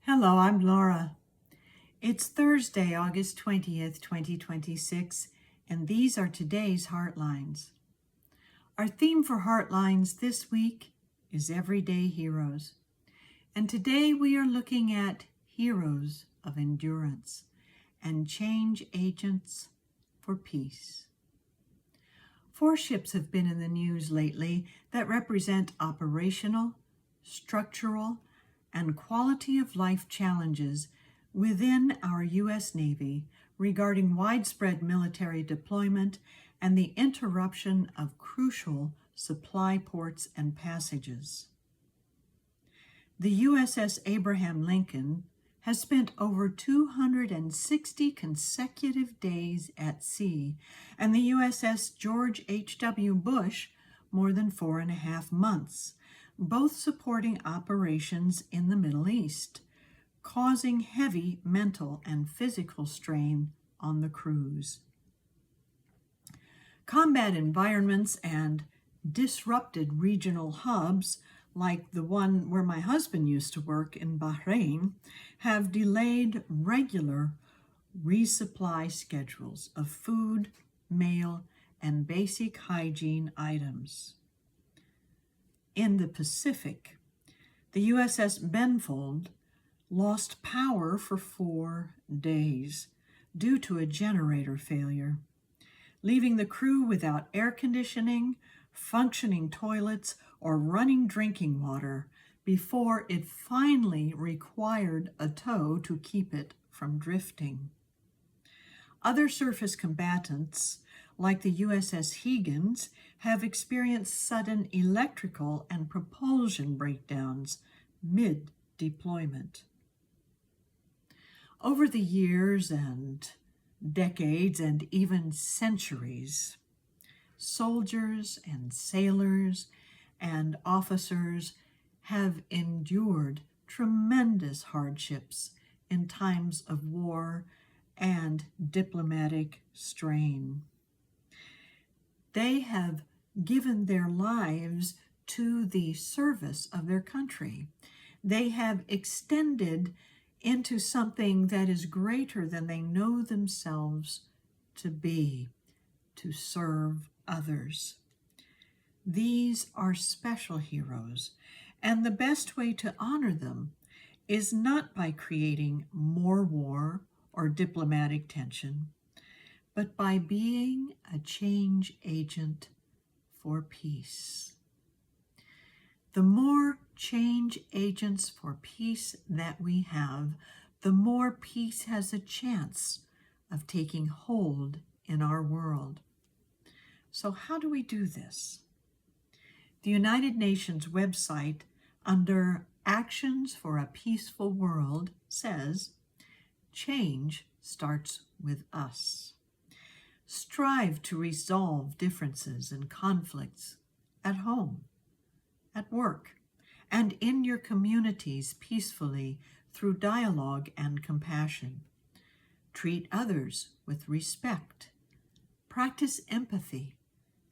Hello, I'm Laura. It's Thursday, August 20th, 2026, and these are today's Heartlines. Our theme for Heartlines this week is Everyday Heroes. And today we are looking at heroes of endurance and change agents for peace. 4 ships have been in the news lately that represent operational, structural, and quality of life challenges within our U.S. Navy regarding widespread military deployment and the interruption of crucial supply ports and passages. The USS Abraham Lincoln has spent over 260 consecutive days at sea, and the USS George H.W. Bush more than 4.5 months, both supporting operations in the Middle East, causing heavy mental and physical strain on the crews. Combat environments and disrupted regional hubs, like the one where my husband used to work in Bahrain, have delayed regular resupply schedules of food, mail, and basic hygiene items. In the Pacific, the USS Benfold lost power for 4 days due to a generator failure, leaving the crew without air conditioning, functioning toilets, or running drinking water before it finally required a tow to keep it from drifting. Other surface combatants, like the USS Higgins, have experienced sudden electrical and propulsion breakdowns mid-deployment. Over the years and decades and even centuries, soldiers and sailors and officers have endured tremendous hardships in times of war and diplomatic strain. They have given their lives to the service of their country. They have extended into something that is greater than they know themselves to be, to serve others. These are special heroes, and the best way to honor them is not by creating more war or diplomatic tension, but by being a change agent for peace. The more change agents for peace that we have, the more peace has a chance of taking hold in our world. So how do we do this? The United Nations website under Actions for a Peaceful World says, change starts with us. Strive to resolve differences and conflicts at home, at work, and in your communities peacefully through dialogue and compassion. Treat others with respect. Practice empathy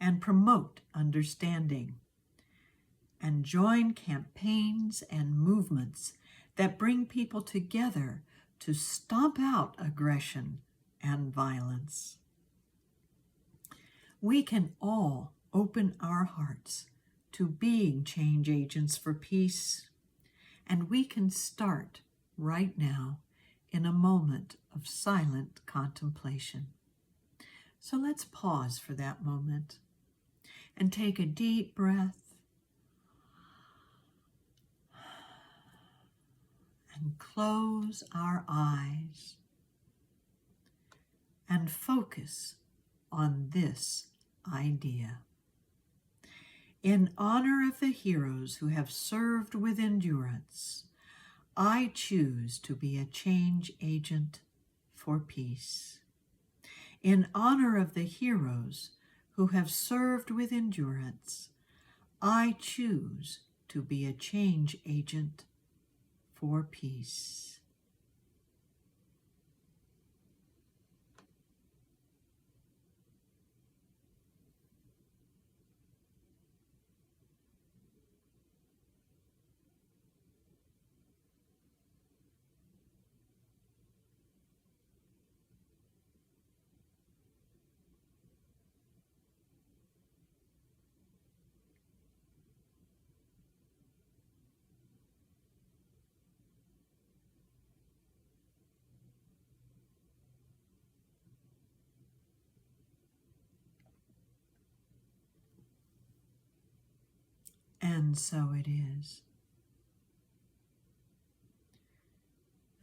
and promote understanding. And join campaigns and movements that bring people together to stomp out aggression and violence. We can all open our hearts to being change agents for peace, and we can start right now in a moment of silent contemplation. So let's pause for that moment and take a deep breath and close our eyes and focus on this idea. In honor of the heroes who have served with endurance, I choose to be a change agent for peace. In honor of the heroes who have served with endurance, I choose to be a change agent for peace. and so it is.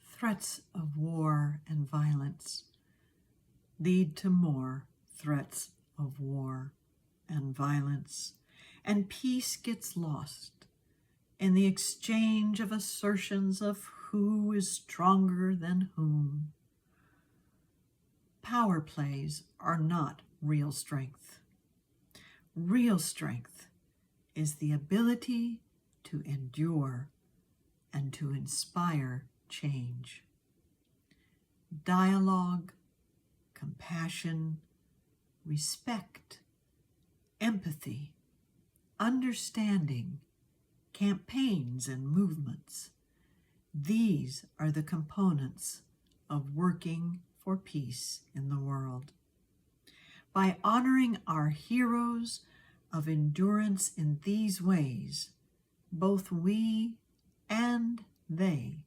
Threats of war and violence lead to more threats of war and violence, and peace gets lost in the exchange of assertions of who is stronger than whom. Power plays are not real strength. Real strength is the ability to endure and to inspire change. Dialogue, compassion, respect, empathy, understanding, campaigns and movements. These are the components of working for peace in the world. By honoring our heroes of endurance in these ways, both we and they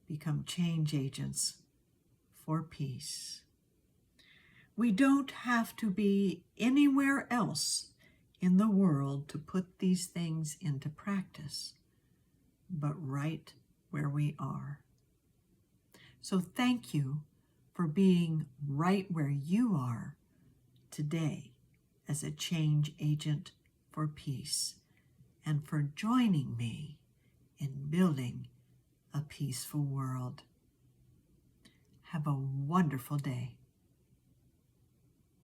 become change agents for peace. We don't have to be anywhere else in the world to put these things into practice, but right where we are. So thank you for being right where you are today as a change agent for peace, and for joining me in building a peaceful world. Have a wonderful day.